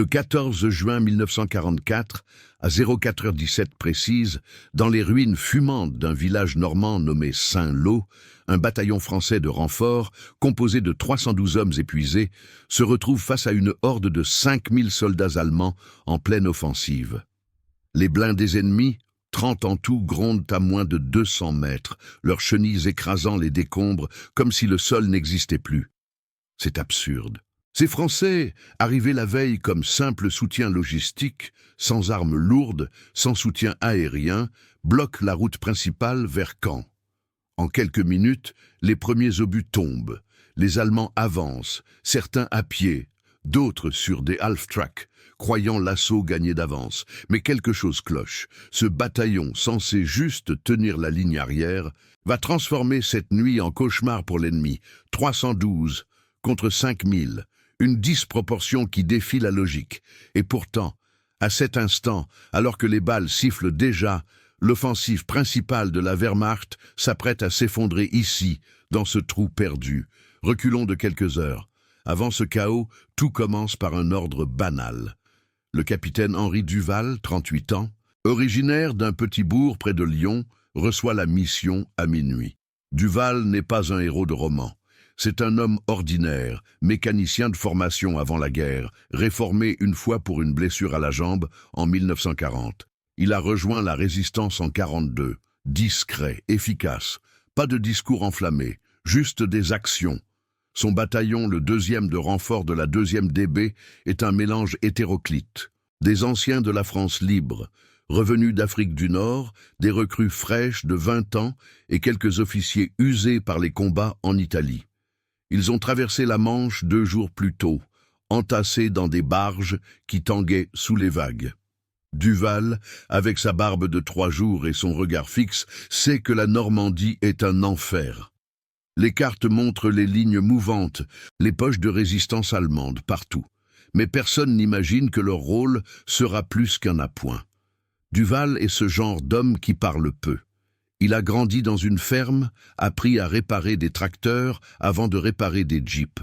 Le 14 juin 1944, à 04h17 précise, dans les ruines fumantes d'un village normand nommé Saint-Lô, un bataillon français de renfort, composé de 312 hommes épuisés, se retrouve face à une horde de 5000 soldats allemands en pleine offensive. Les blindés ennemis, 30 en tout, grondent à moins de 200 mètres, leurs chenilles écrasant les décombres comme si le sol n'existait plus. C'est absurde. Ces Français, arrivés la veille comme simple soutien logistique, sans armes lourdes, sans soutien aérien, bloquent la route principale vers Caen. En quelques minutes, les premiers obus tombent. Les Allemands avancent, certains à pied, d'autres sur des half-tracks, croyant l'assaut gagné d'avance. Mais quelque chose cloche. Ce bataillon, censé juste tenir la ligne arrière, va transformer cette nuit en cauchemar pour l'ennemi. 312 contre 5000. Une disproportion qui défie la logique. Et pourtant, à cet instant, alors que les balles sifflent déjà, l'offensive principale de la Wehrmacht s'apprête à s'effondrer ici, dans ce trou perdu. Reculons de quelques heures. Avant ce chaos, tout commence par un ordre banal. Le capitaine Henri Duval, 38 ans, originaire d'un petit bourg près de Lyon, reçoit la mission à minuit. Duval n'est pas un héros de roman. C'est un homme ordinaire, mécanicien de formation avant la guerre, réformé une fois pour une blessure à la jambe en 1940. Il a rejoint la résistance en 42, discret, efficace, pas de discours enflammés, juste des actions. Son bataillon, le 2e de renfort de la 2e DB, est un mélange hétéroclite. Des anciens de la France libre, revenus d'Afrique du Nord, des recrues fraîches de 20 ans et quelques officiers usés par les combats en Italie. Ils ont traversé la Manche 2 jours plus tôt, entassés dans des barges qui tanguaient sous les vagues. Duval, avec sa barbe de 3 jours et son regard fixe, sait que la Normandie est un enfer. Les cartes montrent les lignes mouvantes, les poches de résistance allemande partout. Mais personne n'imagine que leur rôle sera plus qu'un appoint. Duval est ce genre d'homme qui parle peu. Il a grandi dans une ferme, appris à réparer des tracteurs avant de réparer des jeeps.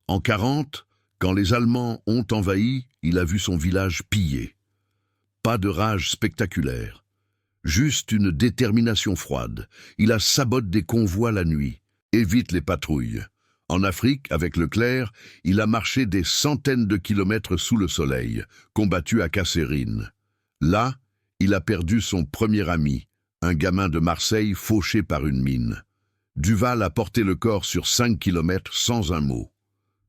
En 40, quand les Allemands ont envahi, il a vu son village pillé. Pas de rage spectaculaire, juste une détermination froide. Il a saboté des convois la nuit, évite les patrouilles. En Afrique, avec Leclerc, il a marché des centaines de kilomètres sous le soleil, combattu à Kasserine. Là, il a perdu son premier ami, un gamin de Marseille fauché par une mine. Duval a porté le corps sur 5 kilomètres sans un mot.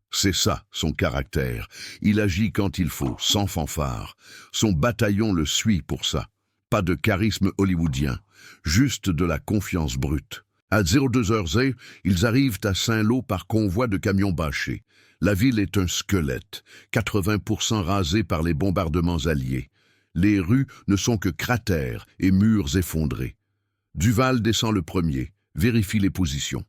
C'est ça, son caractère. Il agit quand il faut, sans fanfare. Son bataillon le suit pour ça. Pas de charisme hollywoodien, juste de la confiance brute. À 02h, ils arrivent à Saint-Lô par convoi de camions bâchés. La ville est un squelette, 80% rasée par les bombardements alliés. Les rues ne sont que cratères et murs effondrés. Duval descend le premier, vérifie les positions.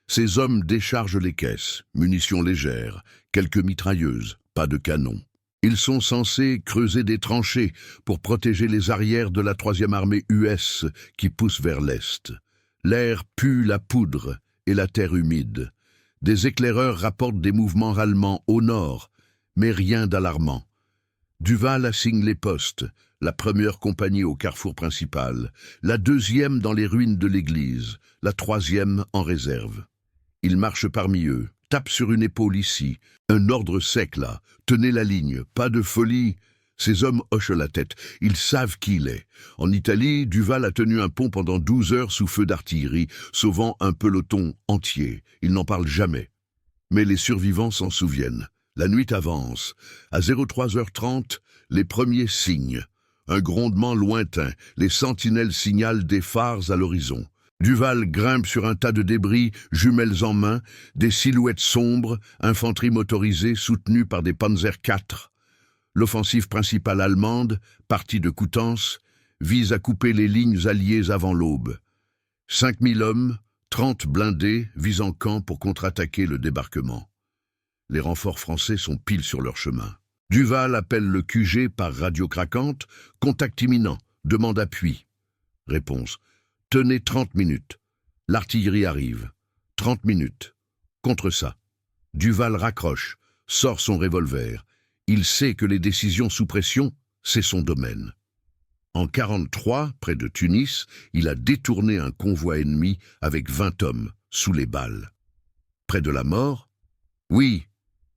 Ses hommes déchargent les caisses, munitions légères, quelques mitrailleuses, pas de canons. Ils sont censés creuser des tranchées pour protéger les arrières de la 3e armée US qui pousse vers l'est. L'air pue la poudre et la terre humide. Des éclaireurs rapportent des mouvements allemands au nord, mais rien d'alarmant. Duval assigne les postes, la 1re compagnie au carrefour principal, la 2e dans les ruines de l'église, la 3e en réserve. Il marche parmi eux, tape sur une épaule ici, un ordre sec là, tenez la ligne, pas de folie. Ces hommes hochent la tête, ils savent qui il est. En Italie, Duval a tenu un pont pendant 12 heures sous feu d'artillerie, sauvant un peloton entier. Il n'en parle jamais. Mais les survivants s'en souviennent. La nuit avance. À 03h30, les premiers signent. Un grondement lointain, les sentinelles signalent des phares à l'horizon. Duval grimpe sur un tas de débris, jumelles en main, des silhouettes sombres, infanterie motorisée soutenue par des Panzer IV. L'offensive principale allemande, partie de Coutances, vise à couper les lignes alliées avant l'aube. 5000 hommes, 30 blindés visent en camp pour contre-attaquer le débarquement. Les renforts français sont pile sur leur chemin. Duval appelle le QG par radio craquante, contact imminent, demande appui. Réponse, tenez 30 minutes. L'artillerie arrive. 30 minutes. Contre ça. Duval raccroche, sort son revolver. Il sait que les décisions sous pression, c'est son domaine. En 43, près de Tunis, il a détourné un convoi ennemi avec 20 hommes, sous les balles. Près de la mort? Oui,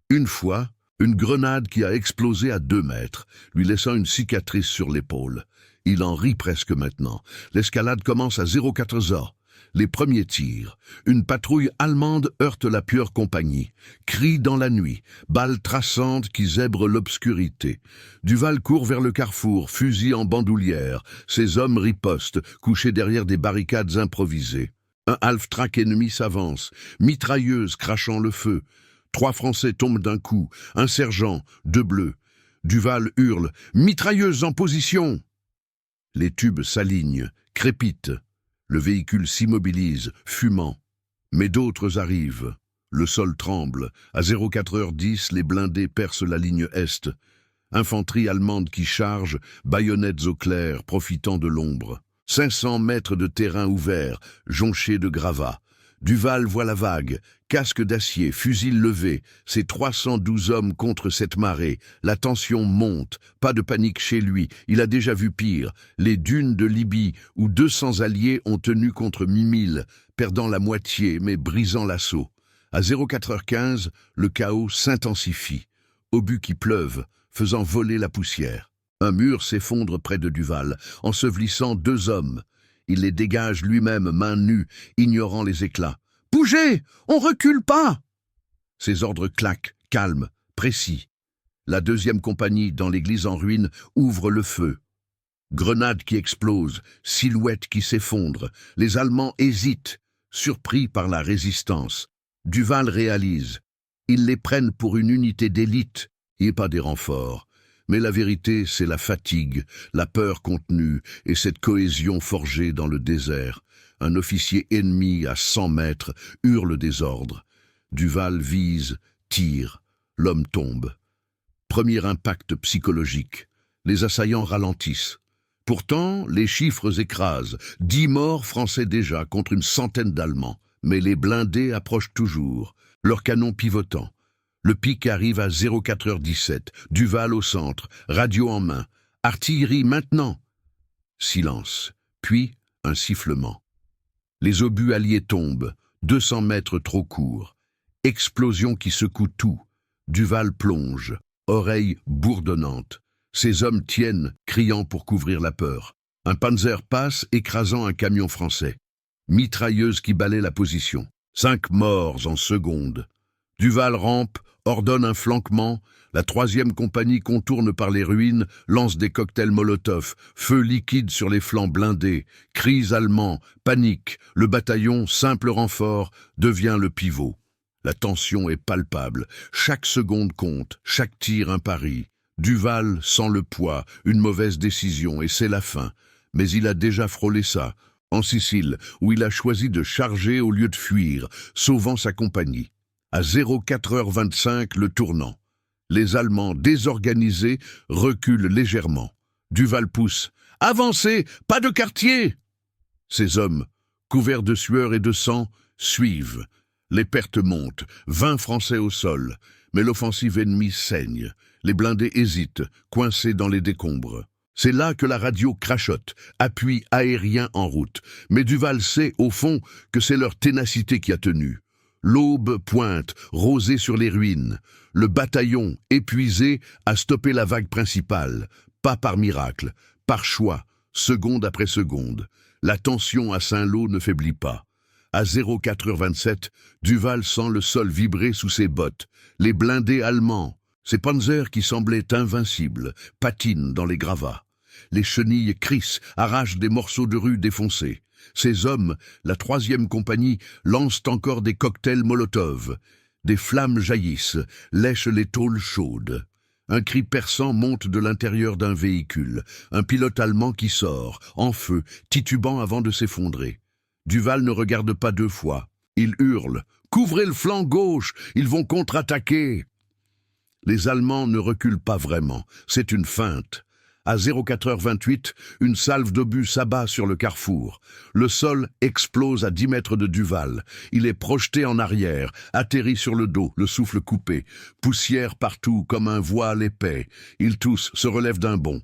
une fois, une grenade qui a explosé à 2 mètres, lui laissant une cicatrice sur l'épaule. Il en rit presque maintenant. L'escalade commence à 04h. Les premiers tirs. Une patrouille allemande heurte la pure compagnie. Cris dans la nuit. Balles traçantes qui zèbrent l'obscurité. Duval court vers le carrefour, fusil en bandoulière. Ses hommes ripostent, couchés derrière des barricades improvisées. Un half-track ennemi s'avance. Mitrailleuse crachant le feu. 3 Français tombent d'un coup. Un sergent, 2 bleus. Duval hurle « Mitrailleuse en position !» Les tubes s'alignent, crépitent. Le véhicule s'immobilise, fumant. Mais d'autres arrivent. Le sol tremble. À 04h10, les blindés percent la ligne Est. Infanterie allemande qui charge, baïonnettes au clair, profitant de l'ombre. 500 mètres de terrain ouvert, jonché de gravats. Duval voit la vague, casque d'acier, fusil levé, ses 312 hommes contre cette marée. La tension monte, pas de panique chez lui, il a déjà vu pire. Les dunes de Libye, où 200 alliés ont tenu contre 1000, perdant la moitié mais brisant l'assaut. À 04h15, le chaos s'intensifie. Obus qui pleuvent, faisant voler la poussière. Un mur s'effondre près de Duval, ensevelissant 2 hommes. Il les dégage lui-même, main nue, ignorant les éclats. « Bougez! On recule pas !» Ses ordres claquent, calmes, précis. La 2e compagnie, dans l'église en ruine, ouvre le feu. Grenades qui explosent, silhouettes qui s'effondrent. Les Allemands hésitent, surpris par la résistance. Duval réalise. Ils les prennent pour une unité d'élite, et pas des renforts. Mais la vérité, c'est la fatigue, la peur contenue et cette cohésion forgée dans le désert. Un officier ennemi à 100 mètres hurle des ordres. Duval vise, tire. L'homme tombe. Premier impact psychologique. Les assaillants ralentissent. Pourtant, les chiffres écrasent. 10 morts français déjà contre une centaine d'Allemands. Mais les blindés approchent toujours, leurs canons pivotant. Le pic arrive à 04h17, Duval au centre, radio en main. Artillerie maintenant. Silence, puis un sifflement. Les obus alliés tombent, 200 mètres trop courts. Explosion qui secoue tout. Duval plonge, oreille bourdonnante. Ses hommes tiennent, criant pour couvrir la peur. Un panzer passe, écrasant un camion français. Mitrailleuse qui balaie la position. 5 morts en secondes. Duval rampe, ordonne un flanquement, la 3e compagnie contourne par les ruines, lance des cocktails Molotov, feu liquide sur les flancs blindés, cris allemands, panique, le bataillon, simple renfort, devient le pivot. La tension est palpable, chaque seconde compte, chaque tir un pari. Duval sent le poids, une mauvaise décision, et c'est la fin. Mais il a déjà frôlé ça, en Sicile, où il a choisi de charger au lieu de fuir, sauvant sa compagnie. À 04h25, le tournant. Les Allemands, désorganisés, reculent légèrement. Duval pousse. « Avancez! Pas de quartier !» Ces hommes, couverts de sueur et de sang, suivent. Les pertes montent, 20 Français au sol. Mais l'offensive ennemie saigne. Les blindés hésitent, coincés dans les décombres. C'est là que la radio crachote, appui aérien en route. Mais Duval sait, au fond, que c'est leur ténacité qui a tenu. L'aube pointe, rosée sur les ruines. Le bataillon, épuisé, a stoppé la vague principale. Pas par miracle, par choix, seconde après seconde. La tension à Saint-Lô ne faiblit pas. À 04h27, Duval sent le sol vibrer sous ses bottes. Les blindés allemands, ces panzers qui semblaient invincibles, patinent dans les gravats. Les chenilles crissent, arrachent des morceaux de rue défoncés. Ces hommes, la 3e compagnie, lancent encore des cocktails Molotov. Des flammes jaillissent, lèchent les tôles chaudes. Un cri perçant monte de l'intérieur d'un véhicule. Un pilote allemand qui sort, en feu, titubant avant de s'effondrer. Duval ne regarde pas 2 fois. Il hurle « Couvrez le flanc gauche, ils vont contre-attaquer !» Les Allemands ne reculent pas vraiment, c'est une feinte. À 04h28, une salve d'obus s'abat sur le carrefour. Le sol explose à 10 mètres de Duval. Il est projeté en arrière, atterrit sur le dos, le souffle coupé. Poussière partout comme un voile épais. Il tousse, se relève d'un bond.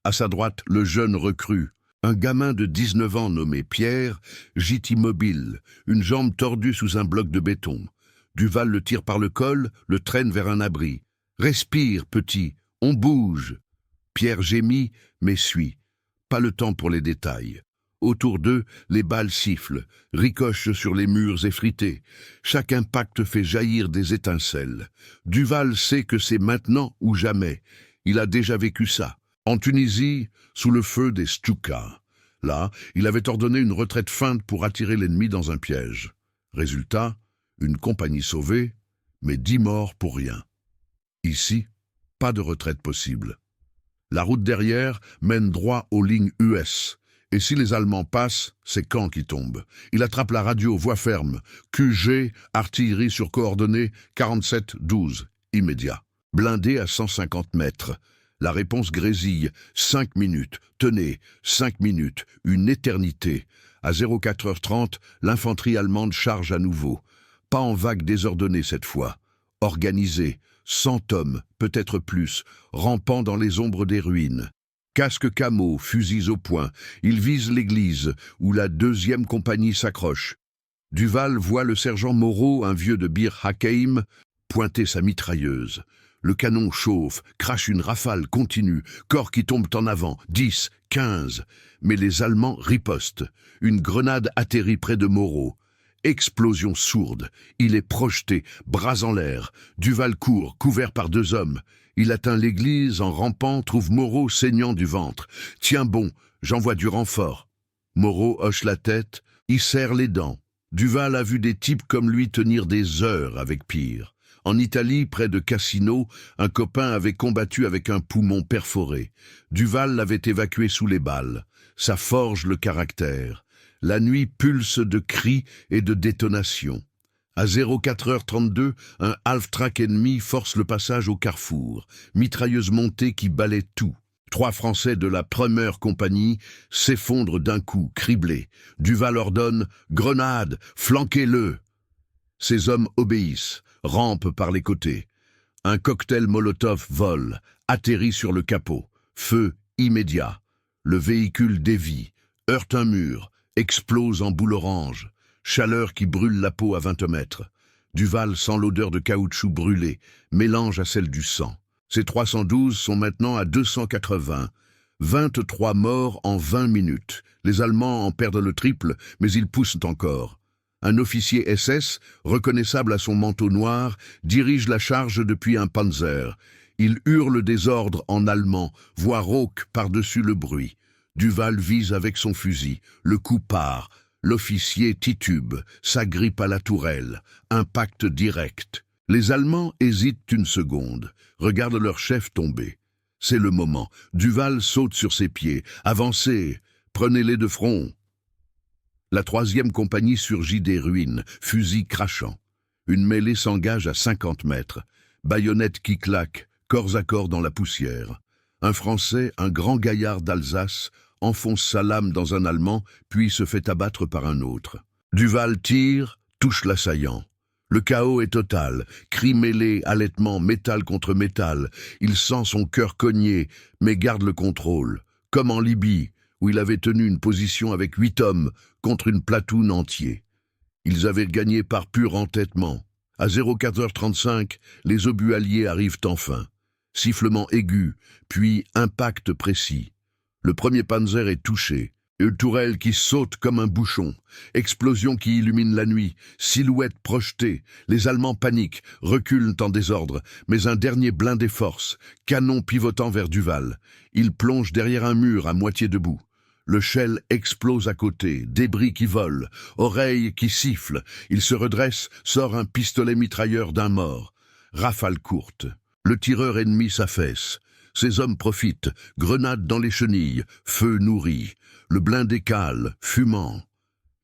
À sa droite, le jeune recrue. Un gamin de 19 ans nommé Pierre gît immobile, une jambe tordue sous un bloc de béton. Duval le tire par le col, le traîne vers un abri. « Respire, petit, on bouge !» Pierre gémit, mais suit. Pas le temps pour les détails. Autour d'eux, les balles sifflent, ricochent sur les murs effrités. Chaque impact fait jaillir des étincelles. Duval sait que c'est maintenant ou jamais. Il a déjà vécu ça. En Tunisie, sous le feu des Stukas. Là, il avait ordonné une retraite feinte pour attirer l'ennemi dans un piège. Résultat, une compagnie sauvée, mais 10 morts pour rien. Ici, pas de retraite possible. La route derrière mène droit aux lignes US. Et si les Allemands passent, c'est Caen qui tombe. Il attrape la radio, voix ferme. QG, artillerie sur coordonnées 47-12, immédiat. Blindé à 150 mètres. La réponse grésille. 5 minutes. Tenez, 5 minutes. Une éternité. À 04h30, l'infanterie allemande charge à nouveau. Pas en vague désordonnée cette fois. Organisée. 100 hommes, peut-être plus, rampant dans les ombres des ruines. Casques camo, fusils au poing. Ils visent l'église, où la 2e compagnie s'accroche. Duval voit le sergent Moreau, un vieux de Bir Hakeim, pointer sa mitrailleuse. Le canon chauffe, crache une rafale continue, corps qui tombent en avant, 10, 15. Mais les Allemands ripostent. Une grenade atterrit près de Moreau. Explosion sourde. Il est projeté, bras en l'air. Duval court, couvert par 2 hommes. Il atteint l'église en rampant, trouve Moreau saignant du ventre. « Tiens bon, j'envoie du renfort. » Moreau hoche la tête, il serre les dents. Duval a vu des types comme lui tenir des heures avec pire. En Italie, près de Cassino, un copain avait combattu avec un poumon perforé. Duval l'avait évacué sous les balles. Ça forge le caractère. La nuit pulse de cris et de détonations. À 04h32, un half-track ennemi force le passage au carrefour. Mitrailleuse montée qui balaie tout. 3 Français de la première compagnie s'effondrent d'un coup, criblés. Duval ordonne « Grenade, flanquez-le !» Ces hommes obéissent, rampent par les côtés. Un cocktail Molotov vole, atterrit sur le capot. Feu immédiat. Le véhicule dévie, heurte un mur, explose en boule orange. Chaleur qui brûle la peau à 20 mètres. Duval sent l'odeur de caoutchouc brûlé, mélange à celle du sang. Ces 312 sont maintenant à 280. 23 morts en 20 minutes. Les Allemands en perdent le triple, mais ils poussent encore. Un officier SS, reconnaissable à son manteau noir, dirige la charge depuis un panzer. Il hurle des ordres en allemand, voix rauque par-dessus le bruit. Duval vise avec son fusil. Le coup part. L'officier titube, s'agrippe à la tourelle. Impact direct. Les Allemands hésitent une seconde, regardent leur chef tomber. C'est le moment. Duval saute sur ses pieds. Avancez, prenez-les de front. La 3e compagnie surgit des ruines, fusil crachant. Une mêlée s'engage à 50 mètres. Baïonnette qui claque, corps à corps dans la poussière. Un Français, un grand gaillard d'Alsace, enfonce sa lame dans un Allemand, puis se fait abattre par un autre. Duval tire, touche l'assaillant. Le chaos est total, cris mêlés, halètements, métal contre métal. Il sent son cœur cogner, mais garde le contrôle. Comme en Libye, où il avait tenu une position avec 8 hommes contre une platoune entière. Ils avaient gagné par pur entêtement. À 04h35, les obus alliés arrivent enfin. Sifflement aigu, puis impact précis. Le premier panzer est touché. Une tourelle qui saute comme un bouchon. Explosion qui illumine la nuit. Silhouette projetée. Les Allemands paniquent, reculent en désordre. Mais un dernier blindé force. Canon pivotant vers Duval. Il plonge derrière un mur à moitié debout. Le shell explose à côté. Débris qui volent. Oreilles qui sifflent. Il se redresse, sort un pistolet mitrailleur d'un mort. Rafale courte. Le tireur ennemi s'affaisse. Ses hommes profitent. Grenades dans les chenilles. Feu nourri. Le blindé cale, fumant.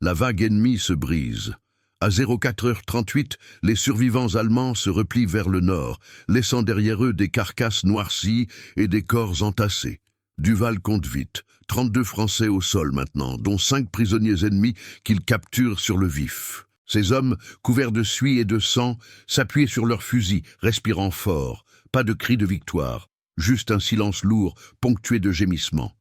La vague ennemie se brise. À 04h38, les survivants allemands se replient vers le nord, laissant derrière eux des carcasses noircies et des corps entassés. Duval compte vite. 32 Français au sol maintenant, dont 5 prisonniers ennemis qu'il capture sur le vif. Ces hommes, couverts de suie et de sang, s'appuyaient sur leurs fusils, respirant fort. Pas de cri de victoire, juste un silence lourd, ponctué de gémissements.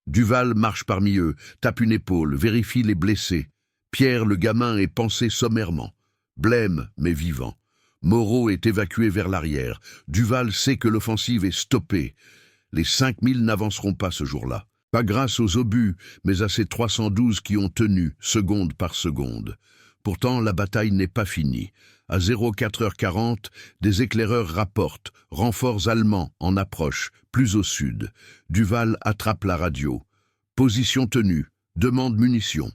Duval marche parmi eux, tape une épaule, vérifie les blessés. Pierre, le gamin, est pansé sommairement. Blême, mais vivant. Moreau est évacué vers l'arrière. Duval sait que l'offensive est stoppée. Les 5000 n'avanceront pas ce jour-là. Pas grâce aux obus, mais à ces 312 qui ont tenu, seconde par seconde. Pourtant, la bataille n'est pas finie. À 04h40, des éclaireurs rapportent, renforts allemands en approche, plus au sud. Duval attrape la radio. Position tenue, demande munitions.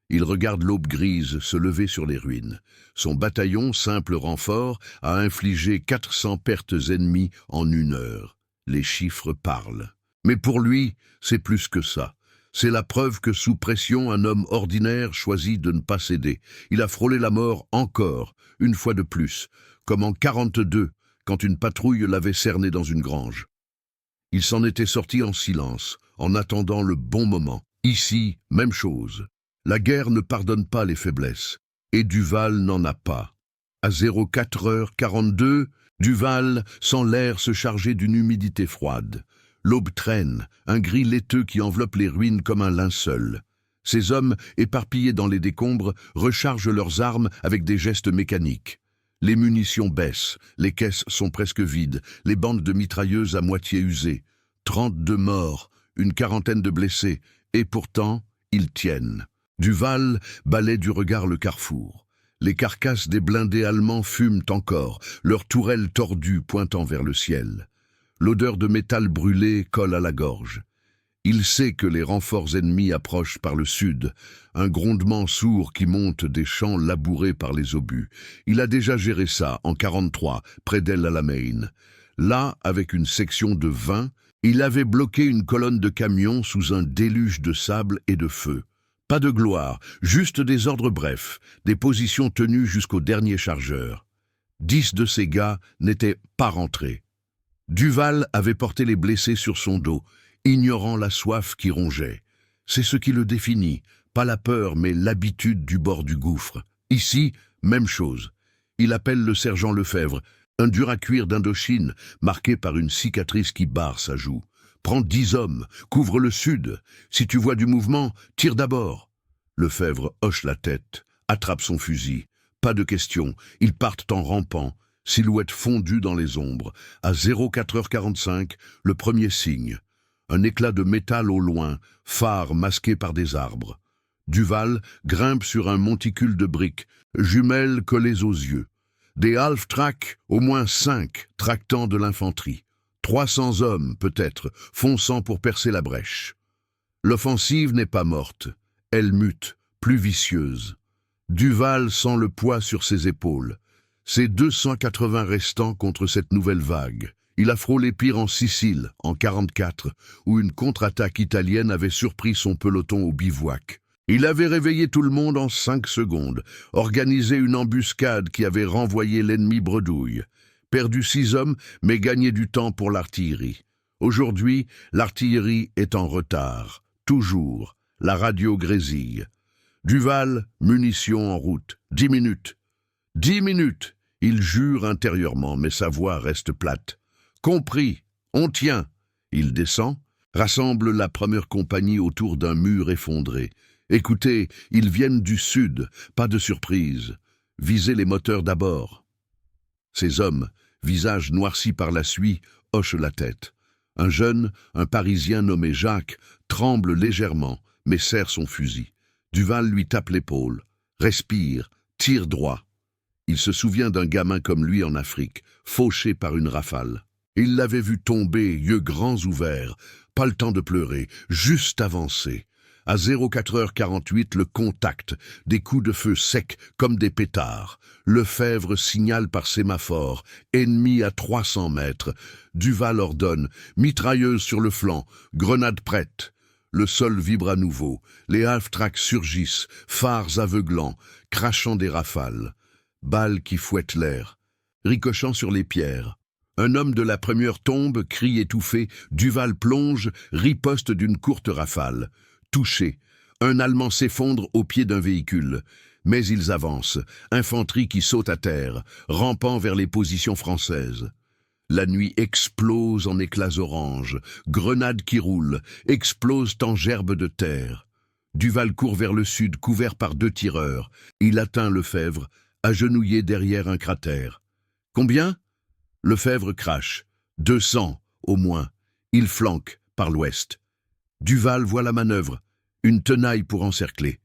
Il regarde l'aube grise se lever sur les ruines. Son bataillon, simple renfort, a infligé 400 pertes ennemies en 1 heure. Les chiffres parlent. Mais pour lui, c'est plus que ça. C'est la preuve que sous pression, un homme ordinaire choisit de ne pas céder. Il a frôlé la mort encore, une fois de plus, comme en 42, quand une patrouille l'avait cerné dans une grange. Il s'en était sorti en silence, en attendant le bon moment. Ici, même chose. La guerre ne pardonne pas les faiblesses, et Duval n'en a pas. À 04h42, Duval sent l'air se charger d'une humidité froide. L'aube traîne, un gris laiteux qui enveloppe les ruines comme un linceul. Ces hommes, éparpillés dans les décombres, rechargent leurs armes avec des gestes mécaniques. Les munitions baissent, les caisses sont presque vides, les bandes de mitrailleuses à moitié usées. 32 morts, une quarantaine de blessés, et pourtant, ils tiennent. Duval balaie du regard le carrefour. Les carcasses des blindés allemands fument encore, leurs tourelles tordues pointant vers le ciel. L'odeur de métal brûlé colle à la gorge. Il sait que les renforts ennemis approchent par le sud, un grondement sourd qui monte des champs labourés par les obus. Il a déjà géré ça en 43, près d'El Alamein. Là, avec une section de 20, il avait bloqué une colonne de camions sous un déluge de sable et de feu. Pas de gloire, juste des ordres brefs, des positions tenues jusqu'au dernier chargeur. 10 de ces gars n'étaient pas rentrés. Duval avait porté les blessés sur son dos, ignorant la soif qui rongeait. C'est ce qui le définit, pas la peur mais l'habitude du bord du gouffre. Ici, même chose. Il appelle le sergent Lefebvre, un dur à cuire d'Indochine, marqué par une cicatrice qui barre sa joue. Prends 10 hommes, couvre le sud. Si tu vois du mouvement, tire d'abord. Lefebvre hoche la tête, attrape son fusil. Pas de question, ils partent en rampant. Silhouette fondue dans les ombres. À 04h45, le premier signe. Un éclat de métal au loin, phare masqué par des arbres. Duval grimpe sur un monticule de briques, jumelles collées aux yeux. Des half-tracks, au moins 5, tractant de l'infanterie. 300 hommes, peut-être, fonçant pour percer la brèche. L'offensive n'est pas morte. Elle mute, plus vicieuse. Duval sent le poids sur ses épaules. Ces 280 restants contre cette nouvelle vague. Il a frôlé pire en Sicile, en 44, où une contre-attaque italienne avait surpris son peloton au bivouac. Il avait réveillé tout le monde en 5 secondes, organisé une embuscade qui avait renvoyé l'ennemi bredouille. Perdu 6 hommes, mais gagné du temps pour l'artillerie. Aujourd'hui, l'artillerie est en retard. Toujours. La radio grésille. Duval, munitions en route. 10 minutes. 10 minutes. Il jure intérieurement, mais sa voix reste plate. Compris, on tient. Il descend, rassemble la première compagnie autour d'un mur effondré. Écoutez, ils viennent du sud, pas de surprise. Visez les moteurs d'abord. Ces hommes, visage noirci par la suie, hochent la tête. Un jeune, un Parisien nommé Jacques, tremble légèrement, mais serre son fusil. Duval lui tape l'épaule. Respire, tire droit. Il se souvient d'un gamin comme lui en Afrique, fauché par une rafale. Il l'avait vu tomber, yeux grands ouverts, pas le temps de pleurer, juste avancé. À 04h48, le contact, des coups de feu secs comme des pétards. Lefebvre signale par sémaphore, ennemi à 300 mètres. Duval ordonne, mitrailleuse sur le flanc, grenade prête. Le sol vibre à nouveau, les half-tracks surgissent, phares aveuglants, crachant des rafales. Balles qui fouettent l'air, ricochant sur les pierres. Un homme de la première tombe, cri étouffé, Duval plonge, riposte d'une courte rafale. Touché, un Allemand s'effondre au pied d'un véhicule. Mais ils avancent, infanterie qui saute à terre, rampant vers les positions françaises. La nuit explose en éclats oranges, grenades qui roulent, explosent en gerbes de terre. Duval court vers le sud, couvert par 2 tireurs. Il atteint Lefebvre, agenouillé derrière un cratère. Combien? Lefebvre crache. 200, au moins. Il flanque, par l'ouest. Duval voit la manœuvre, une tenaille pour encercler.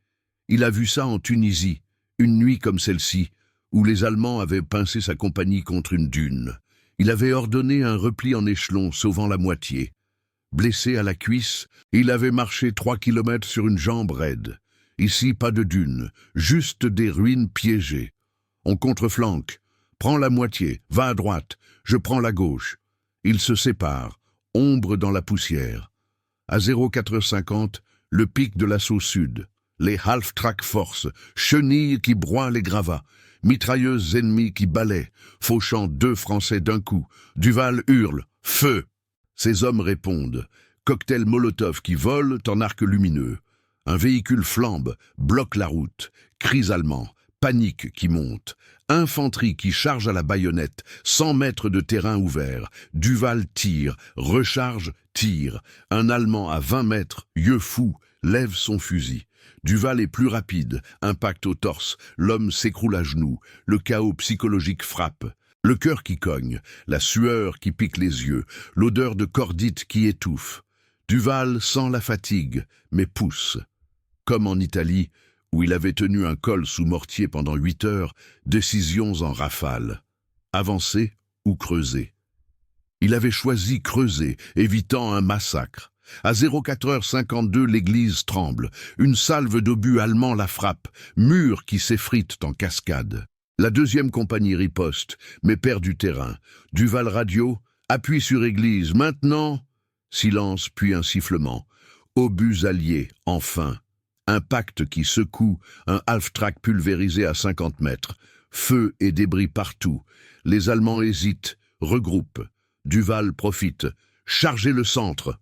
Il a vu ça en Tunisie, une nuit comme celle-ci, où les Allemands avaient pincé sa compagnie contre une dune. Il avait ordonné un repli en échelon, sauvant la moitié. Blessé à la cuisse, il avait marché 3 kilomètres sur une jambe raide. Ici, pas de dune, juste des ruines piégées. On contreflanque. Prends la moitié, va à droite, je prends la gauche. Ils se séparent, ombre dans la poussière. À 04h50, le pic de l'assaut sud. Les half-track force, chenilles qui broient les gravats, mitrailleuses ennemies qui balaient, fauchant 2 Français d'un coup. Duval hurle « Feu !» Ces hommes répondent. Cocktail Molotov qui volent en arc lumineux. Un véhicule flambe, bloque la route. Cris allemands, panique qui monte. Infanterie qui charge à la baïonnette, 100 mètres de terrain ouvert. Duval tire, recharge, tire. Un Allemand à 20 mètres, yeux fous, lève son fusil. Duval est plus rapide, impact au torse, l'homme s'écroule à genoux, le chaos psychologique frappe. Le cœur qui cogne, la sueur qui pique les yeux, l'odeur de cordite qui étouffe. Duval sent la fatigue, mais pousse. Comme en Italie, où il avait tenu un col sous mortier pendant 8 heures, décisions en rafale. Avancer ou creuser. Il avait choisi creuser, évitant un massacre. À 04h52, l'église tremble. Une salve d'obus allemands la frappe, murs qui s'effritent en cascade. La 2e compagnie riposte, mais perd du terrain. Duval radio, appuie sur église, maintenant. Silence, puis un sifflement. Obus alliés, enfin. Impact qui secoue, un half-track pulvérisé à 50 mètres. Feu et débris partout. Les Allemands hésitent, regroupent. Duval profite. Chargez le centre.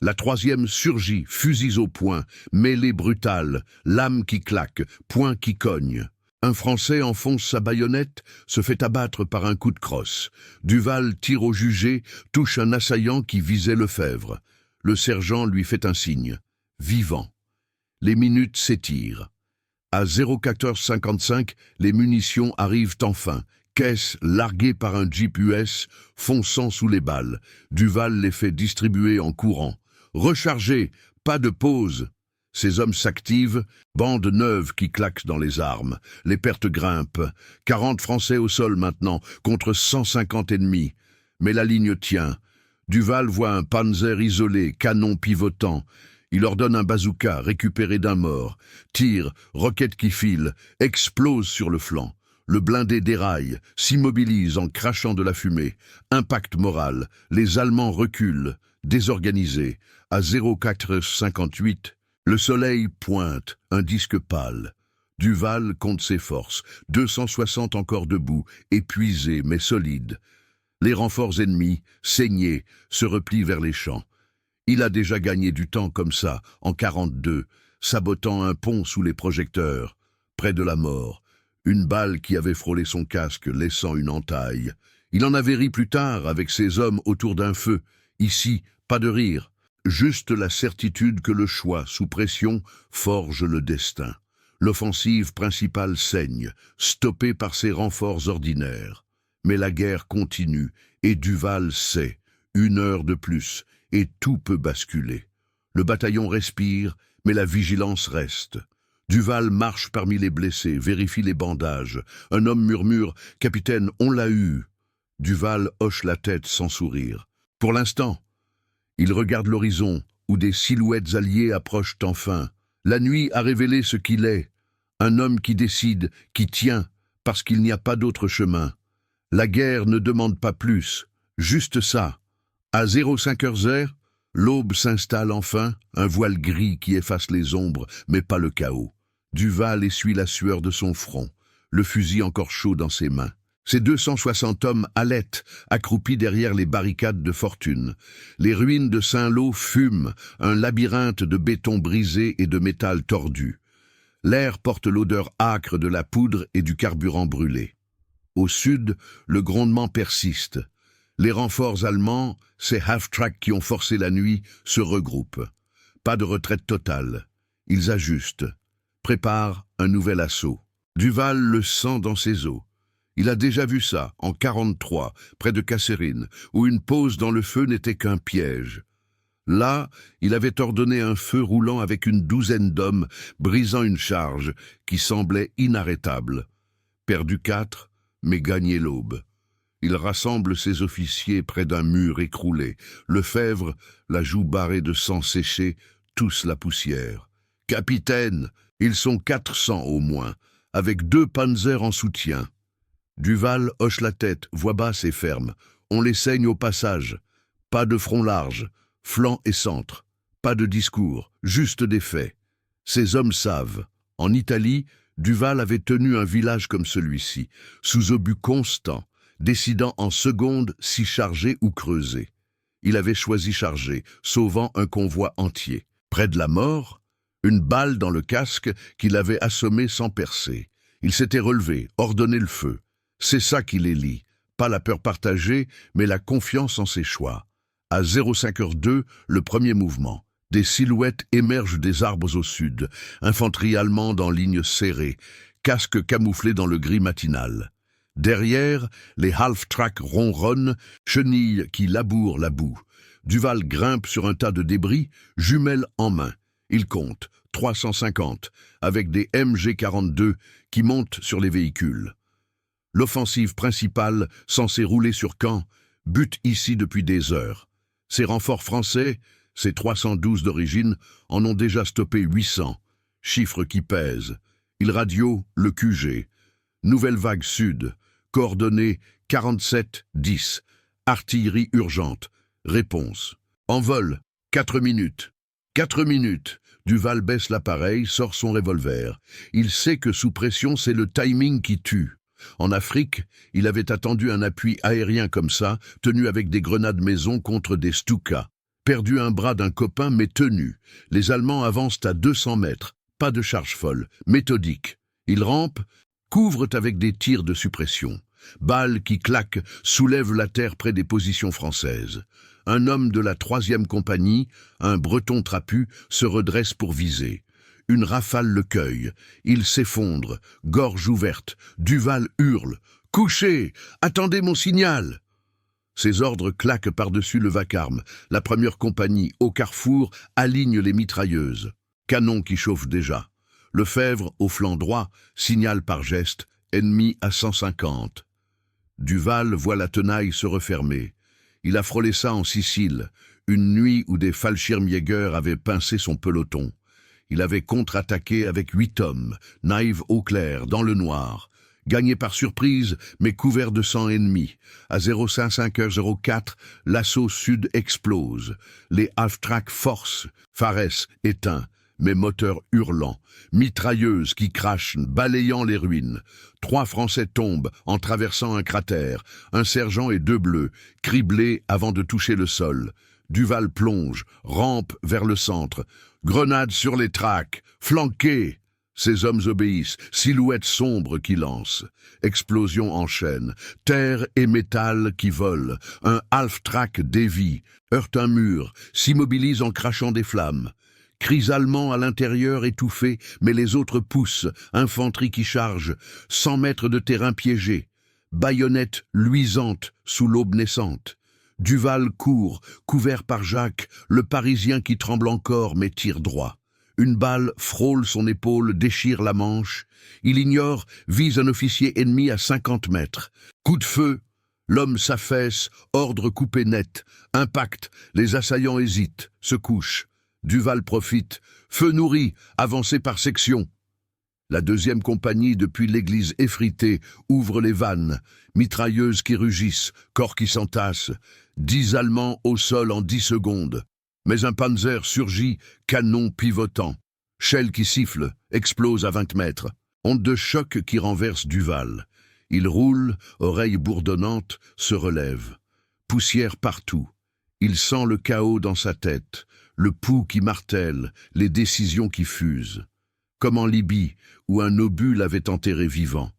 La 3e surgit, fusils au poing, mêlée brutale, lame qui claque, poing qui cogne. Un Français enfonce sa baïonnette, se fait abattre par un coup de crosse. Duval tire au jugé, touche un assaillant qui visait Lefebvre. Le sergent lui fait un signe. Vivant. Les minutes s'étirent. À 04h55, les munitions arrivent enfin. Caisse larguée par un jeep US, fonçant sous les balles. Duval les fait distribuer en courant. Rechargez, pas de pause. Ces hommes s'activent, bande neuve qui claque dans les armes. Les pertes grimpent. 40 Français au sol maintenant, contre 150 ennemis. Mais la ligne tient. Duval voit un panzer isolé, canon pivotant. Il ordonne un bazooka, récupéré d'un mort. Tire, roquette qui file, explose sur le flanc. Le blindé déraille, s'immobilise en crachant de la fumée. Impact moral, les Allemands reculent, désorganisés. À 04h58, le soleil pointe, un disque pâle. Duval compte ses forces, 260 encore debout, épuisés mais solides. Les renforts ennemis, saignés, se replient vers les champs. Il a déjà gagné du temps comme ça, en 42, sabotant un pont sous les projecteurs, près de la mort. Une balle qui avait frôlé son casque, laissant une entaille. Il en avait ri plus tard avec ses hommes autour d'un feu. Ici, pas de rire. Juste la certitude que le choix, sous pression, forge le destin. L'offensive principale saigne, stoppée par ses renforts ordinaires. Mais la guerre continue, et Duval sait, 1 heure de plus, et tout peut basculer. Le bataillon respire, mais la vigilance reste. Duval marche parmi les blessés, vérifie les bandages. Un homme murmure « Capitaine, on l'a eu !» Duval hoche la tête sans sourire. Pour l'instant, il regarde l'horizon, où des silhouettes alliées approchent enfin. La nuit a révélé ce qu'il est. Un homme qui décide, qui tient, parce qu'il n'y a pas d'autre chemin. La guerre ne demande pas plus, juste ça. À 05h, l'aube s'installe enfin, un voile gris qui efface les ombres, mais pas le chaos. Duval essuie la sueur de son front, le fusil encore chaud dans ses mains. Ces 260 hommes halètent, accroupis derrière les barricades de fortune. Les ruines de Saint-Lô fument, un labyrinthe de béton brisé et de métal tordu. L'air porte l'odeur âcre de la poudre et du carburant brûlé. Au sud, le grondement persiste. Les renforts allemands, ces half-tracks qui ont forcé la nuit, se regroupent. Pas de retraite totale. Ils ajustent, préparent un nouvel assaut. Duval le sent dans ses os. Il a déjà vu ça, en 43, près de Kasserine, où une pause dans le feu n'était qu'un piège. Là, il avait ordonné un feu roulant avec une douzaine d'hommes, brisant une charge qui semblait inarrêtable. Perdu 4, mais gagné l'aube. Il rassemble ses officiers près d'un mur écroulé. Lefebvre, la joue barrée de sang séché, tousse la poussière. « Capitaine, ils sont 400 au moins, avec 2 panzers en soutien. » Duval hoche la tête, voix basse et ferme. On les saigne au passage. Pas de front large, flanc et centre. Pas de discours, juste des faits. Ces hommes savent. En Italie, Duval avait tenu un village comme celui-ci, sous obus constant, décidant en secondes si charger ou creuser. Il avait choisi charger, sauvant un convoi entier. Près de la mort, une balle dans le casque qui l'avait assommé sans percer. Il s'était relevé, ordonné le feu. C'est ça qui les lie, pas la peur partagée, mais la confiance en ses choix. À 05h02, le premier mouvement. Des silhouettes émergent des arbres au sud, infanterie allemande en ligne serrée, casques camouflés dans le gris matinal. Derrière, les half-tracks ronronnent, chenilles qui labourent la boue. Duval grimpe sur un tas de débris, jumelles en main. Il compte, 350, avec des MG42 qui montent sur les véhicules. L'offensive principale, censée rouler sur Caen, bute ici depuis des heures. Ces renforts français, ces 312 d'origine, en ont déjà stoppé 800. Chiffre qui pèse. Il radio le QG. Nouvelle vague sud. Coordonnées 47-10. Artillerie urgente. Réponse. En vol. 4 minutes. 4 minutes. Duval baisse l'appareil, sort son revolver. Il sait que sous pression, c'est le timing qui tue. En Afrique, il avait attendu un appui aérien comme ça, tenu avec des grenades maison contre des Stuka. Perdu un bras d'un copain, mais tenu. Les Allemands avancent à 200 mètres. Pas de charge folle, méthodique. Ils rampent, couvrent avec des tirs de suppression. Balles qui claquent soulèvent la terre près des positions françaises. Un homme de la 3e compagnie, un breton trapu, se redresse pour viser. Une rafale le cueille. Il s'effondre, gorge ouverte. Duval hurle. « Couchez! Attendez mon signal !» Ses ordres claquent par-dessus le vacarme. La 1re compagnie, au carrefour, aligne les mitrailleuses. Canon qui chauffe déjà. Lefebvre, au flanc droit, signale par geste, ennemi à 150. Duval voit la tenaille se refermer. Il a frôlé ça en Sicile, une nuit où des Fallschirmjäger avaient pincé son peloton. Il avait contre-attaqué avec 8 hommes, naïve au clair, dans le noir. Gagné par surprise, mais couvert de sang ennemi. À 05h04, l'assaut sud explose. Les half-tracks forcent. Fares éteint, mais moteur hurlant. Mitrailleuses qui crachent, balayant les ruines. 3 Français tombent en traversant un cratère. Un sergent et 2 bleus, criblés avant de toucher le sol. Duval plonge, rampe vers le centre. Grenade sur les tracks, flanqués. Ces hommes obéissent, silhouettes sombres qui lancent. Explosion en chaîne, terre et métal qui volent. Un half-track dévie, heurte un mur, s'immobilise en crachant des flammes. Cris allemands à l'intérieur étouffés, mais les autres poussent, infanterie qui charge, 100 mètres de terrain piégé. Baïonnettes luisantes sous l'aube naissante. Duval court, couvert par Jacques, le Parisien qui tremble encore mais tire droit. Une balle frôle son épaule, déchire la manche. Il ignore, vise un officier ennemi à 50 mètres. Coup de feu, l'homme s'affaisse, ordre coupé net. Impact, les assaillants hésitent, se couchent. Duval profite. Feu nourri, avancé par section. La 2e compagnie, depuis l'église effritée, ouvre les vannes. Mitrailleuses qui rugissent, corps qui s'entassent. 10 Allemands au sol en 10 secondes. Mais un panzer surgit, canon pivotant. Shell qui siffle, explose à 20 mètres. Onde de choc qui renverse Duval. Il roule, oreilles bourdonnantes, se relève. Poussière partout. Il sent le chaos dans sa tête, le pouls qui martèle, les décisions qui fusent. Comme en Libye, où un obus l'avait enterré vivant.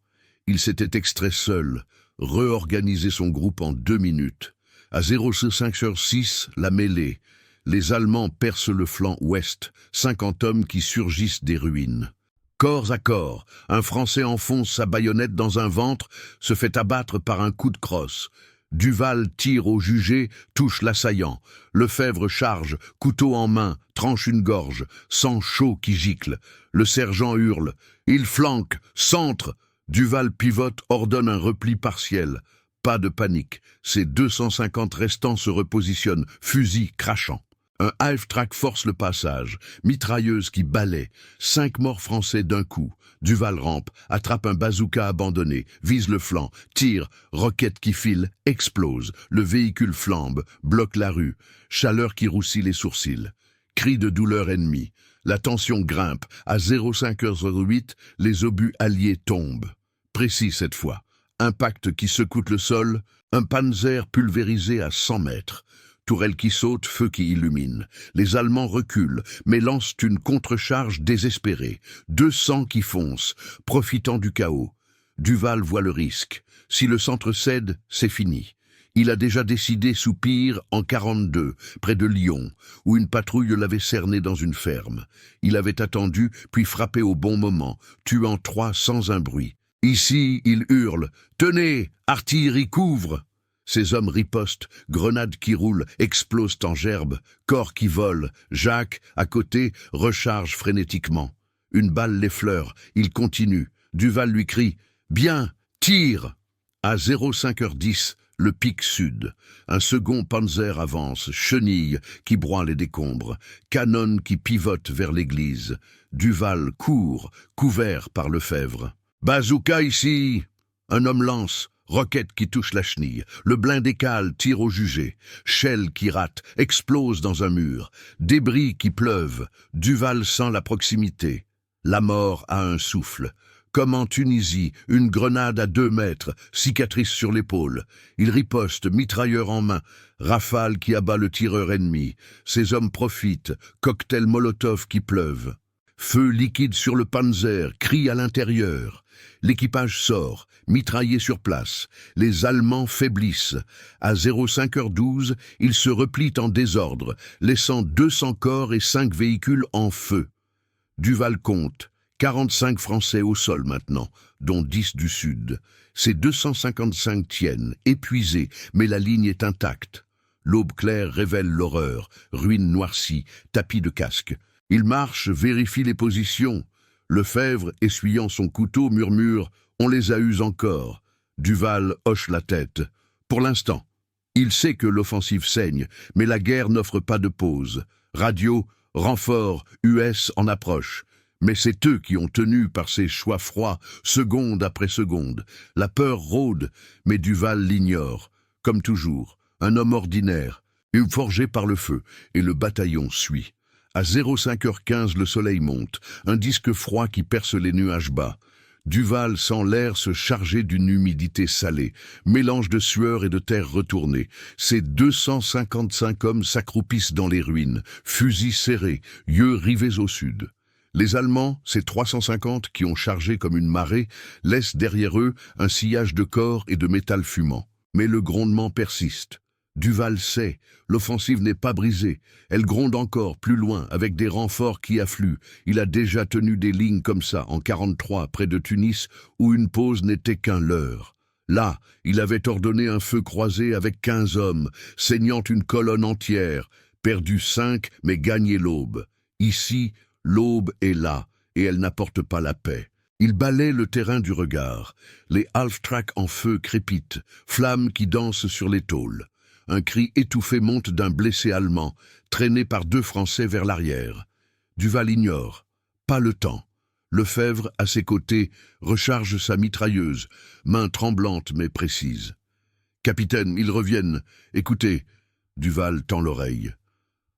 Il s'était extrait seul, réorganisé son groupe en 2 minutes. À 05h06, la mêlée. Les Allemands percent le flanc ouest, 50 hommes qui surgissent des ruines. Corps à corps, un Français enfonce sa baïonnette dans un ventre, se fait abattre par un coup de crosse. Duval tire au jugé, touche l'assaillant. Lefebvre charge, couteau en main, tranche une gorge, sang chaud qui gicle. Le sergent hurle. Il flanque, centre. Duval pivote, ordonne un repli partiel. Pas de panique. Ses 250 restants se repositionnent, fusil crachant. Un half-track force le passage, mitrailleuse qui balaie, 5 morts français d'un coup. Duval rampe, attrape un bazooka abandonné, vise le flanc, tire, roquette qui file, explose. Le véhicule flambe, bloque la rue, chaleur qui roussit les sourcils. Cri de douleur ennemie. La tension grimpe. À 05h08, les obus alliés tombent. Précis cette fois. Impact qui secoue le sol, un panzer pulvérisé à 100 mètres. Tourelle qui saute, feu qui illumine. Les Allemands reculent, mais lancent une contre-charge désespérée. 200 qui foncent, profitant du chaos. Duval voit le risque. Si le centre cède, c'est fini. Il a déjà décidé sous Pire en 42, près de Lyon, où une patrouille l'avait cerné dans une ferme. Il avait attendu, puis frappé au bon moment, tuant 3 sans un bruit. Ici, il hurle « Tenez, artillerie couvre !» Ces hommes ripostent, grenades qui roulent, explosent en gerbe, corps qui volent. Jacques, à côté, recharge frénétiquement. Une balle l'effleure, il continue. Duval lui crie « Bien, tire !» À 05h10, le pic sud. Un second panzer avance, chenille qui broie les décombres, canon qui pivote vers l'église. Duval court, couvert par Lefebvre. « Bazooka ici !» Un homme lance. Roquette qui touche la chenille, le blindé cale tire au jugé, Shell qui rate, explose dans un mur, débris qui pleuvent, Duval sent la proximité. La mort a un souffle. Comme en Tunisie, une grenade à 2 mètres, cicatrice sur l'épaule. Il riposte, mitrailleur en main, rafale qui abat le tireur ennemi. Ses hommes profitent, cocktail Molotov qui pleuvent. Feu liquide sur le panzer, cri à l'intérieur. L'équipage sort, mitraillé sur place. Les Allemands faiblissent. À 05h12, ils se replient en désordre, laissant 200 corps et 5 véhicules en feu. Duval compte. 45 Français au sol maintenant, dont 10 du sud. Ces 255 tiennent, épuisés, mais la ligne est intacte. L'aube claire révèle l'horreur, ruines noircies, tapis de casques. Il marche, vérifie les positions. Lefebvre, essuyant son couteau, murmure « On les a eus encore ». Duval hoche la tête. Pour l'instant. Il sait que l'offensive saigne, mais la guerre n'offre pas de pause. Radio, renfort, US en approche. Mais c'est eux qui ont tenu par ces choix froids, seconde après seconde. La peur rôde, mais Duval l'ignore. Comme toujours, un homme ordinaire, forgé par le feu, et le bataillon suit. À 05h15, le soleil monte, un disque froid qui perce les nuages bas. Duval sent l'air se charger d'une humidité salée, mélange de sueur et de terre retournée. Ces 255 hommes s'accroupissent dans les ruines, fusils serrés, yeux rivés au sud. Les Allemands, ces 350 qui ont chargé comme une marée, laissent derrière eux un sillage de corps et de métal fumant. Mais le grondement persiste. Duval sait, l'offensive n'est pas brisée. Elle gronde encore, plus loin, avec des renforts qui affluent. Il a déjà tenu des lignes comme ça, en 43, près de Tunis, où une pause n'était qu'un leurre. Là, il avait ordonné un feu croisé avec 15 hommes, saignant une colonne entière, perdu 5, mais gagné l'aube. Ici, l'aube est là, et elle n'apporte pas la paix. Il balaie le terrain du regard. Les half-tracks en feu crépitent, flammes qui dansent sur les tôles. Un cri étouffé monte d'un blessé allemand, traîné par 2 Français vers l'arrière. Duval ignore. Pas le temps. Lefebvre, à ses côtés, recharge sa mitrailleuse, main tremblante mais précise. « Capitaine, ils reviennent. Écoutez. » Duval tend l'oreille.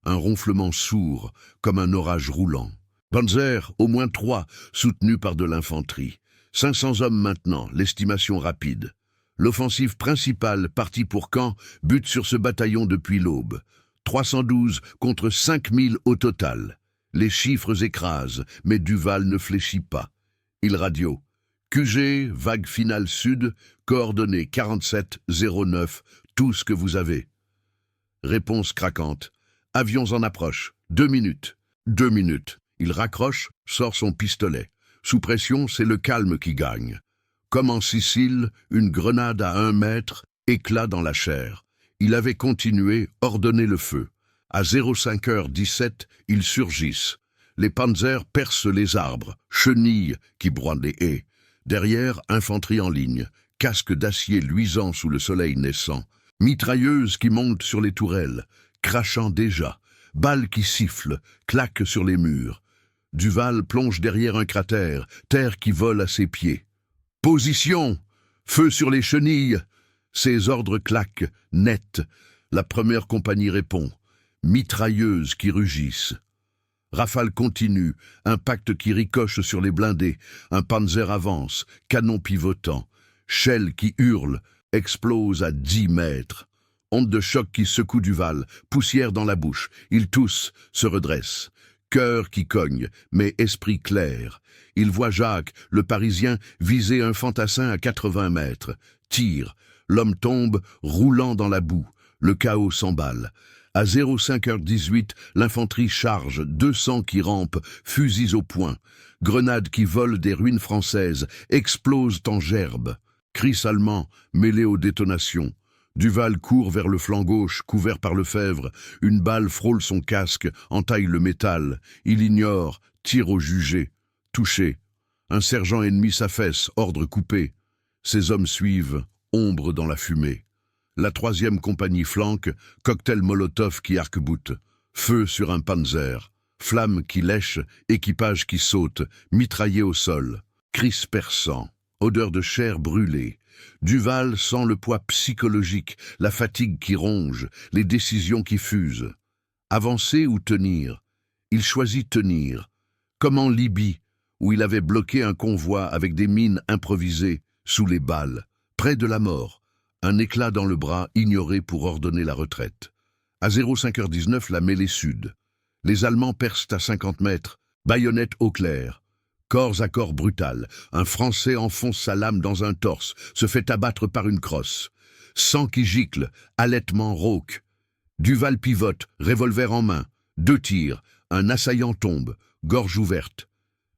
Un ronflement sourd, comme un orage roulant. Panzer, au moins 3, soutenus par de l'infanterie. 500 hommes maintenant, l'estimation rapide. L'offensive principale, partie pour Caen, bute sur ce bataillon depuis l'aube. 312 contre 5000 au total. Les chiffres écrasent, mais Duval ne fléchit pas. Il radio. QG, vague finale sud, coordonnées 4709, tout ce que vous avez. Réponse craquante. Avions en approche. 2 minutes. 2 minutes. Il raccroche, sort son pistolet. Sous pression, c'est le calme qui gagne. Comme en Sicile, une grenade à 1 mètre, éclat dans la chair. Il avait continué, ordonné le feu. À 05h17, ils surgissent. Les panzers percent les arbres, chenilles qui broient les haies. Derrière, infanterie en ligne, casque d'acier luisant sous le soleil naissant, mitrailleuses qui montent sur les tourelles, crachant déjà, balles qui sifflent, claquent sur les murs. Duval plonge derrière un cratère, terre qui vole à ses pieds. Position! Feu sur les chenilles! Ses ordres claquent, net. La première compagnie répond. Mitrailleuses qui rugissent. Rafale continue, impact qui ricoche sur les blindés, un panzer avance, canon pivotant, Shell qui hurle, explose à 10 mètres. Onde de choc qui secoue Duval, poussière dans la bouche, il tousse, se redresse. Cœur qui cogne, mais esprit clair. Il voit Jacques, le Parisien, viser un fantassin à 80 mètres. Tire, l'homme tombe, roulant dans la boue. Le chaos s'emballe. À 05h18, l'infanterie charge, 200 qui rampent, fusils au poing. Grenades qui volent des ruines françaises, explosent en gerbes. Cris allemands, mêlés aux détonations. Duval court vers le flanc gauche, couvert par Lefebvre. Une balle frôle son casque, entaille le métal. Il ignore, tire au jugé. Touché. Un sergent ennemi s'affaisse, ordre coupé. Ses hommes suivent, ombre dans la fumée. La troisième compagnie flanque, cocktail Molotov qui arc-boute. Feu sur un panzer. Flamme qui lèche, équipage qui saute, mitraillé au sol. Cris perçant. Odeur de chair brûlée. Duval sent le poids psychologique, la fatigue qui ronge, les décisions qui fusent. Avancer ou tenir? Il choisit tenir. Comme en Libye, où il avait bloqué un convoi avec des mines improvisées, sous les balles, près de la mort. Un éclat dans le bras, ignoré pour ordonner la retraite. À 05h19, la mêlée sud. Les Allemands percent à 50 mètres, baïonnette au clair. Corps à corps brutal, un Français enfonce sa lame dans un torse, se fait abattre par une crosse. Sang qui gicle, halètement rauque. Duval pivote, revolver en main. 2 tirs, un assaillant tombe, gorge ouverte.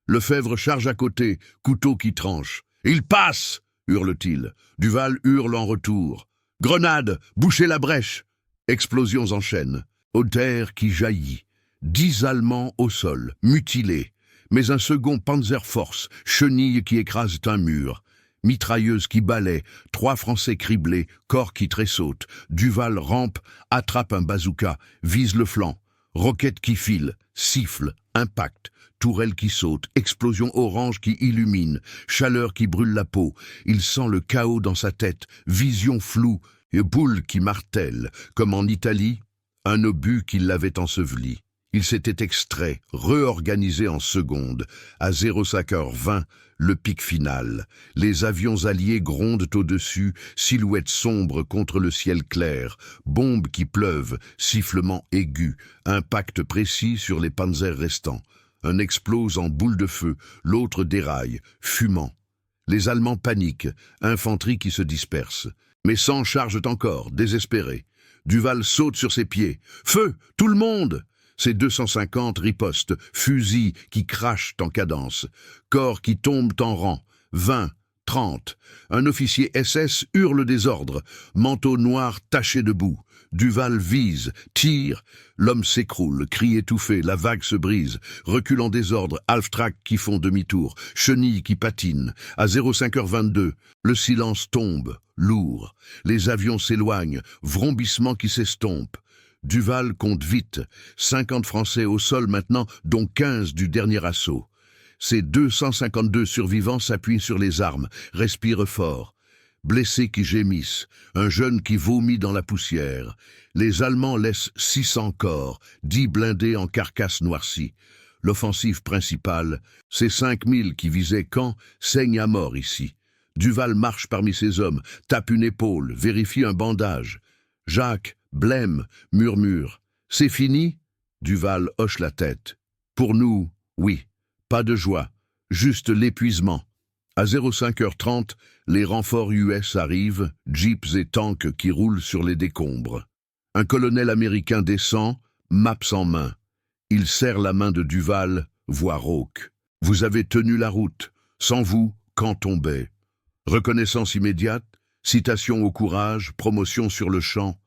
Lefebvre charge à côté, couteau qui tranche. « Il passe !» hurle-t-il. Duval hurle en retour. « Grenade! Bouchez la brèche !» Explosions enchaînent. Odeur qui jaillit. 10 Allemands au sol, mutilés. Mais un second Panzerforce, chenille qui écrase un mur. Mitrailleuse qui balaie, 3 Français criblés, corps qui tressautent. Duval rampe, attrape un bazooka, vise le flanc. Roquette qui file, siffle, impact. Tourelle qui saute, explosion orange qui illumine, chaleur qui brûle la peau. Il sent le chaos dans sa tête, vision floue, et boule qui martèle, comme en Italie, un obus qui l'avait enseveli. Il s'était extrait, réorganisé en secondes. À 05h20, le pic final. Les avions alliés grondent au-dessus, silhouettes sombres contre le ciel clair. Bombes qui pleuvent, sifflements aigus, impact précis sur les panzers restants. Un explose en boule de feu, l'autre déraille, fumant. Les Allemands paniquent, infanterie qui se disperse. Mais 100 chargent encore, désespérés. Duval saute sur ses pieds. « Feu! Tout le monde !» Ces 250 ripostent, fusils qui crachent en cadence, corps qui tombent en rang, 20, 30. Un officier SS hurle des ordres, manteau noir taché de boue. Duval vise, tire, l'homme s'écroule, cri étouffé, la vague se brise, recule en désordre, half-track qui font demi-tour, chenilles qui patinent. À 05h22, le silence tombe, lourd. Les avions s'éloignent, vrombissement qui s'estompe. Duval compte vite, 50 Français au sol maintenant, dont 15 du dernier assaut. Ces 252 survivants s'appuient sur les armes, respirent fort. Blessés qui gémissent, un jeune qui vomit dans la poussière. Les Allemands laissent 600 corps, 10 blindés en carcasse noircie. l'offensive principale. Ces 5000 qui visaient Caen saignent à mort ici. Duval marche parmi ses hommes, tape une épaule, vérifie un bandage. Jacques, blême, murmure. « C'est fini ?» Duval hoche la tête. « Pour nous, oui. Pas de joie, juste l'épuisement. » À 05h30, les renforts US arrivent, jeeps et tanks qui roulent sur les décombres. Un colonel américain descend, maps en main. Il serre la main de Duval, voix rauque. « Vous avez tenu la route. Sans vous, Caen tombait. » Reconnaissance immédiate, citation au courage, promotion sur le champ.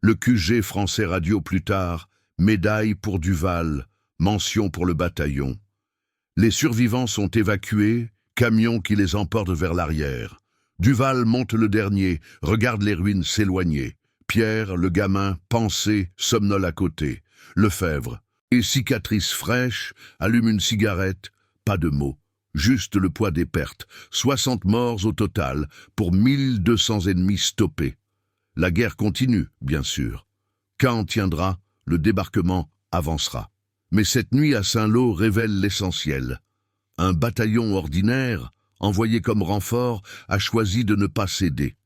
Le QG français radio plus tard, médaille pour Duval, mention pour le bataillon. Les survivants sont évacués, camion qui les emporte vers l'arrière. Duval monte le dernier, regarde les ruines s'éloigner. Pierre, le gamin, pensé, somnole à côté. Lefebvre, et cicatrice fraîche, allume une cigarette, pas de mots. Juste le poids des pertes, 60 morts au total, pour 1200 ennemis stoppés. La guerre continue, bien sûr. Caen tiendra, le débarquement avancera. Mais cette nuit à Saint-Lô révèle l'essentiel. Un bataillon ordinaire, envoyé comme renfort, a choisi de ne pas céder.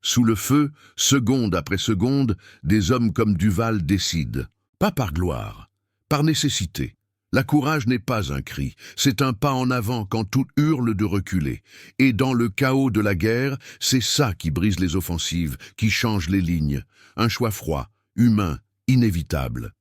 Sous le feu, seconde après seconde, des hommes comme Duval décident. Pas par gloire, par nécessité. La courage n'est pas un cri, c'est un pas en avant quand tout hurle de reculer. Et dans le chaos de la guerre, c'est ça qui brise les offensives, qui change les lignes. Un choix froid, humain, inévitable.